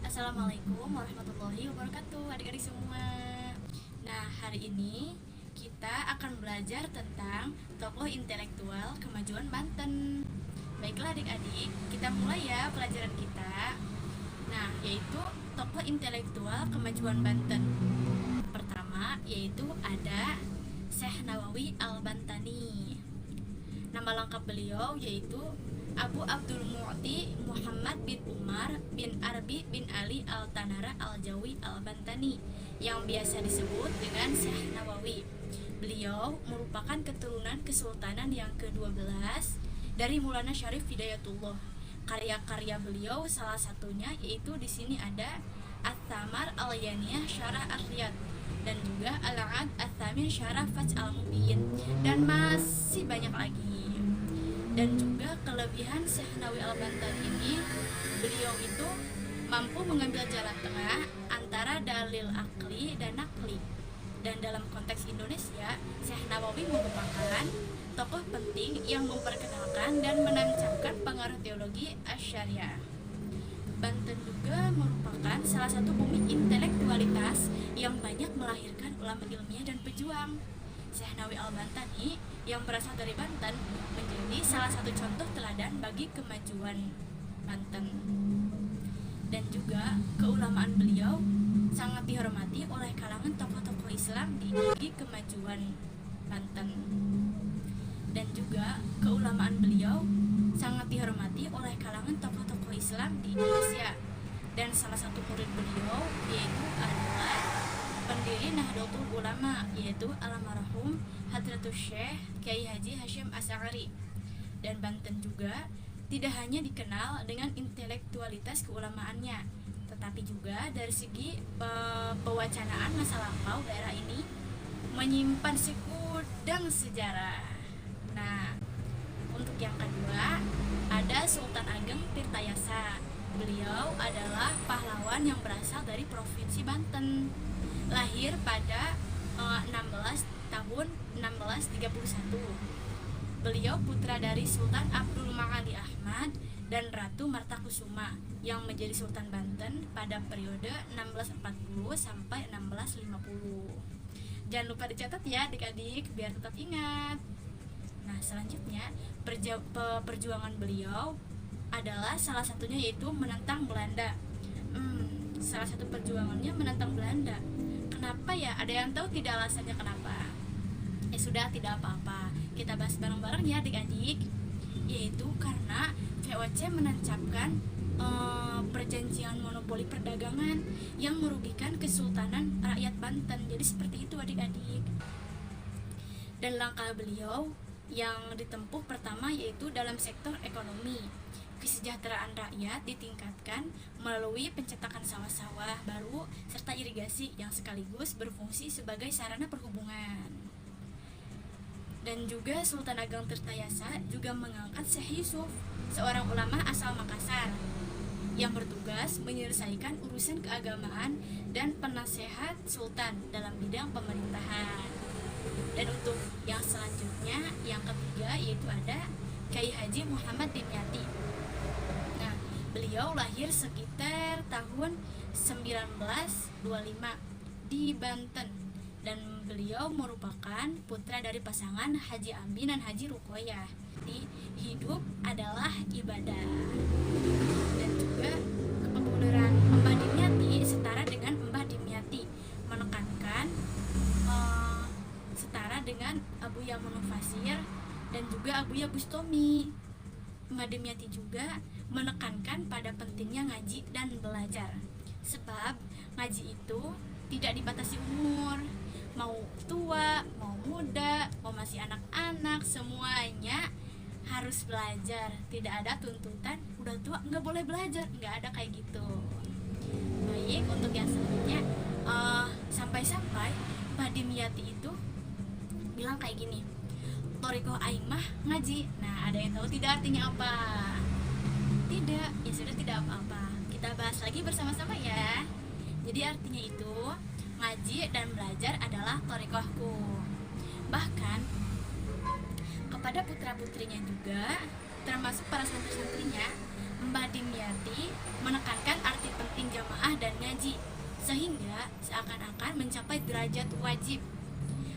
Assalamualaikum warahmatullahi wabarakatuh, adik-adik semua. Nah, hari ini kita akan belajar tentang tokoh intelektual kemajuan Banten. Baiklah adik-adik, kita mulai ya pelajaran kita. Nah, yaitu tokoh intelektual kemajuan Banten. Pertama, yaitu ada Syekh Nawawi Al-Bantani. Nama lengkap beliau yaitu Abu Abdul Mu'ti Muhammad bin Umar bin Arbi bin Ali Al-Tanara Al-Jawi Al-Bantani, yang biasa disebut dengan Syekh Nawawi. Beliau merupakan keturunan Kesultanan yang ke-12 dari Maulana Syarif Hidayatullah. Karya-karya beliau salah satunya yaitu di sini ada At-Tamar Al-Yaniyah Syarah Ar-Riyad dan juga Al-Ad At-Thamin Syarah Fajh Al-Mubin, dan masih banyak lagi. Dan juga kelebihan Syekh Nawawi Al-Bantani ini, beliau itu mampu mengambil jalan tengah antara dalil akli dan nakli. Dan dalam konteks Indonesia, Syekh Nawawi merupakan tokoh penting yang memperkenalkan dan menancapkan pengaruh teologi Asy'ariyah. Banten juga merupakan salah satu bumi intelektualitas yang banyak melahirkan ulama ilmiah dan pejuang. Syekh Nawawi Al-Bantani yang berasal dari Banten menjadi salah satu contoh teladan bagi kemajuan Banten. Dan juga keulamaan beliau sangat dihormati oleh kalangan tokoh-tokoh Islam di kemajuan Banten. Dan juga keulamaan beliau sangat dihormati oleh kalangan tokoh-tokoh Islam di Indonesia. Dan salah satu murid beliau yaitu adalah pendiri Nahdlatul Ulama, yaitu almarhum Hadratus Syekh Kiai Haji Hasyim Asy'ari. Dan Banten juga tidak hanya dikenal dengan intelektualitas keulamaannya, tetapi juga dari segi pewacanaan masa lampau daerah ini menyimpan segudang sejarah. Nah, untuk yang kedua ada Sultan Ageng Tirtayasa. Beliau adalah pahlawan yang berasal dari Provinsi Banten. Lahir pada 16 tahun 1631. Beliau putra dari Sultan Abdul Ma'ali Ahmad dan Ratu Martakusuma yang menjadi Sultan Banten pada periode 1640 sampai 1650. Jangan lupa dicatat ya adik-adik biar tetap ingat. Nah, selanjutnya perjuangan beliau adalah salah satunya yaitu menentang Belanda. Salah satu perjuangannya menentang Belanda. Kenapa ya? Ada yang tahu tidak alasannya kenapa? Sudah, tidak apa-apa. Kita bahas bareng-bareng ya adik-adik. Yaitu karena VOC menancapkan perjanjian monopoli perdagangan yang merugikan Kesultanan Rakyat Banten. Jadi seperti itu adik-adik. Dan langkah beliau yang ditempuh pertama yaitu dalam sektor ekonomi. Kesejahteraan rakyat ditingkatkan melalui pencetakan sawah-sawah baru serta irigasi yang sekaligus berfungsi sebagai sarana perhubungan. Dan juga Sultan Ageng Tirtayasa juga mengangkat Syekh Yusuf, seorang ulama asal Makassar, yang bertugas menyelesaikan urusan keagamaan dan penasehat Sultan dalam bidang pemerintahan. Dan untuk yang selanjutnya, yang ketiga yaitu ada Kiai Haji Muhammad Dimyati. Nah, beliau lahir sekitar tahun 1925 di Banten, dan beliau merupakan putra dari pasangan Haji Ami dan Haji Rukoyah. Hidup adalah ibadah. Dan juga kepopuleran Mbah Dimyati setara dengan Mbah Dimyati, menekankan setara dengan Abu Yamunul Fasir dan juga Abu Ya Bustami. Mbah Dimyati juga menekankan pada pentingnya ngaji dan belajar, sebab ngaji itu tidak dibatasi umur, mau tua, mau muda, mau masih anak-anak, semuanya harus belajar. Tidak ada tuntutan udah tua nggak boleh belajar, nggak ada kayak gitu. Baik, untuk yang selanjutnya sampai-sampai Mbah Dimyati itu bilang kayak gini, Torikoh aing mah ngaji. Nah, ada yang tahu tidak artinya apa? Tidak, ya sudah, tidak apa-apa. Kita bahas lagi bersama-sama ya. Jadi artinya itu ngaji dan belajar adalah torikohku. Bahkan kepada putra-putrinya juga, termasuk para santri-santrinya, Mbah Dimyati menekankan arti penting berjamaah dan ngaji, sehingga seakan-akan mencapai derajat wajib.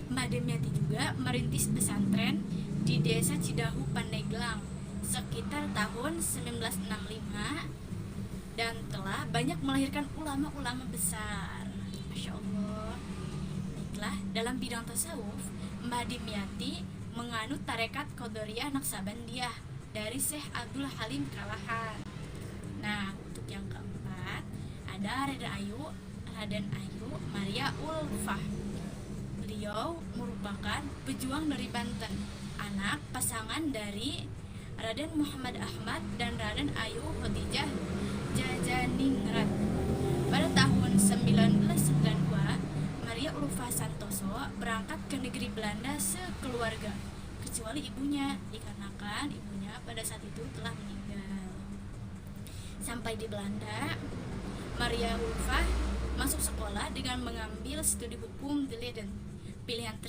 Mbah Demiati juga merintis pesantren di desa Cidahu, Pandeglang sekitar tahun 1965 dan telah banyak melahirkan ulama-ulama besar. Masya Allah. Baiklah, dalam bidang tasawuf, Mbah Demiati menganut tarekat Qadariyah Naksabandiyah dari Syekh Abdul Halim Kalahan. Nah, untuk yang keempat ada Raden Ayu Maria Ulfah. Beliau merupakan pejuang dari Banten, anak pasangan dari Raden Muhammad Ahmad dan Raden Ayu Khadijah Jajaningrat. Pada tahun 1992, Maria Ulfa Santoso berangkat ke negeri Belanda sekeluarga, kecuali ibunya, dikarenakan ibunya pada saat itu telah meninggal. Sampai di Belanda, Maria Ulfa masuk sekolah dengan mengambil studi hukum di Leiden. Pilihan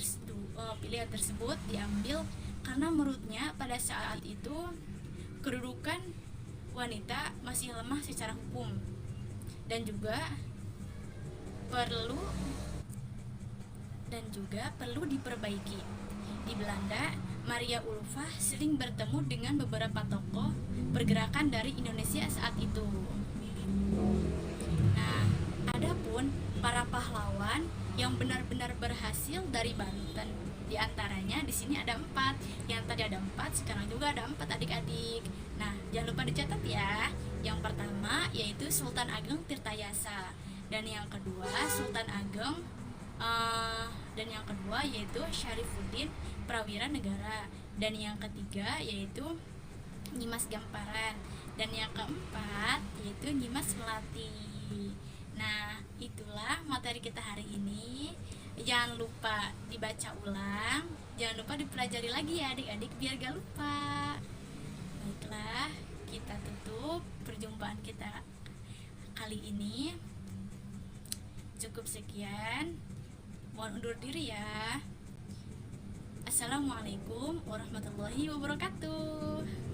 tersebut diambil karena menurutnya pada saat itu kedudukan wanita masih lemah secara hukum dan juga perlu diperbaiki. Di Belanda, Maria Ulfah sering bertemu dengan beberapa tokoh pergerakan dari Indonesia saat itu. Nah, adapun para pahlawan yang benar-benar berhasil dari Banten, di antaranya di sini ada 4. Yang tadi ada 4, sekarang juga ada 4 adik-adik. Nah, jangan lupa dicatat ya. Yang pertama yaitu Sultan Ageng Tirtayasa, dan yang kedua Sultan Ageng dan yang kedua yaitu Syarifuddin Prawira Negara, dan yang ketiga yaitu Nyimas Gamparan, dan yang keempat yaitu Nyimas Melati. Nah, itulah materi kita hari ini. Jangan lupa dibaca ulang, jangan lupa dipelajari lagi ya adik-adik biar gak lupa. Baiklah, kita tutup perjumpaan kita kali ini. Cukup sekian, mohon undur diri ya. Assalamualaikum warahmatullahi wabarakatuh.